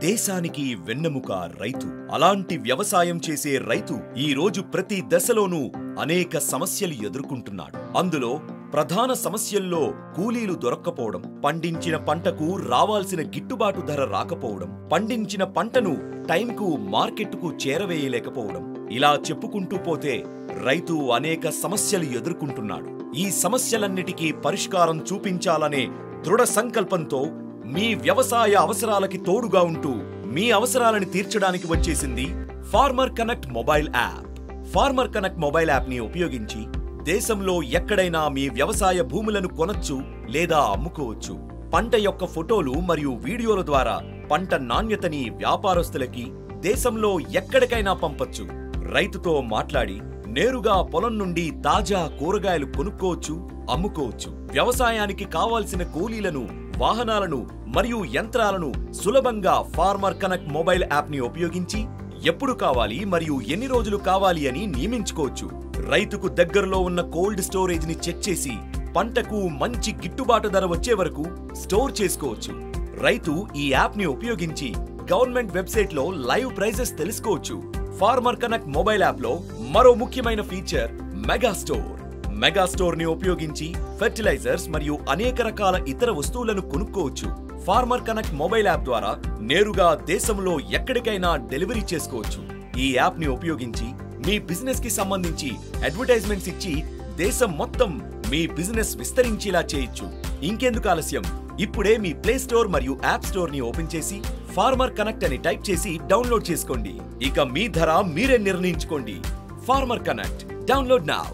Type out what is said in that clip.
దేశానికి వెన్నెముక రైతు. అలాంటి వ్యవసాయం చేసే రైతు ఈ రోజు ప్రతి దశలోనూ అనేక సమస్యలు ఎదుర్కొంటున్నాడు. అందులో ప్రధాన సమస్యల్లో కూలీలు దొరక్కపోవడం, పండించిన పంటకు రావాల్సిన గిట్టుబాటు ధర రాకపోవడం, పండించిన పంటను టైంకు మార్కెట్కు చేరవేయలేకపోవడం, ఇలా చెప్పుకుంటూ పోతే రైతు అనేక సమస్యలు ఎదుర్కొంటున్నాడు. ఈ సమస్యలన్నిటికీ పరిష్కారం చూపించాలనే దృఢ సంకల్పంతో మీ వ్యవసాయ అవసరాలకి తోడుగా ఉంటూ మీ అవసరాలను తీర్చడానికి వచ్చేసింది farmer connect mobile app. Farmer connect mobile app ని ఉపయోగించి దేశంలో ఎక్కడైనా మీ వ్యవసాయ భూములను కొనొచ్చు లేదా అమ్ముకోవచ్చు. పంట యొక్క ఫోటోలు మరియు వీడియోల ద్వారా పంట నాణ్యతని వ్యాపారస్తులకి దేశంలో ఎక్కడికైనా పంపొచ్చు. రైతుతో మాట్లాడి నేరుగా పొలం నుండి తాజా కూరగాయలు కొనుక్కోవచ్చు, అమ్ముకోవచ్చు. వ్యవసాయానికి కావాల్సిన కూలీలను, వాహనాలను మరియు యంత్రాలను సులభంగా ఫార్మర్ కనెక్ట్ మొబైల్ యాప్ ని ఉపయోగించి ఎప్పుడు కావాలి మరియు ఎన్ని రోజులు కావాలి అని నియమించుకోవచ్చు. రైతుకు దగ్గరలో ఉన్న కోల్డ్ స్టోరేజ్ ని చెక్ చేసి పంటకు మంచి గిట్టుబాటు ధర వచ్చే వరకు స్టోర్ చేసుకోవచ్చు. రైతు ఈ యాప్ ని ఉపయోగించి గవర్నమెంట్ వెబ్సైట్ లో లైవ్ ప్రైజెస్ తెలుసుకోవచ్చు. ఫార్మర్ కనెక్ట్ మొబైల్ యాప్ లో మరో ముఖ్యమైన feature mega store. Mega store ని ఉపయోగించి ఫెర్టిలైజర్స్ మరియు అనేక రకాల ఇతర వస్తువులను కొనుక్కోవచ్చు. ఫార్మర్ కనెక్ట్ మొబైల్ యాప్ ద్వారా నేరుగా దేశంలో ఎక్కడికైనా డెలివరీ చేసుకోవచ్చు. ఈ యాప్ ని ఉపయోగించి మీ బిజినెస్ కి సంబంధించి అడ్వర్టైజ్మెంట్స్ ఇచ్చి దేశం మొత్తం మీ బిజినెస్ విస్తరించేలా చేయొచ్చు. ఇంకెందుకు ఆలస్యం, ఇప్పుడే మీ ప్లే స్టోర్ మరియు యాప్ స్టోర్ ని ఓపెన్ చేసి ఫార్మర్ కనెక్ట్ అని టైప్ చేసి డౌన్లోడ్ చేసుకోండి. ఇక మీ ధర మీరే నిర్ణయించుకోండి. Farmer connect download now.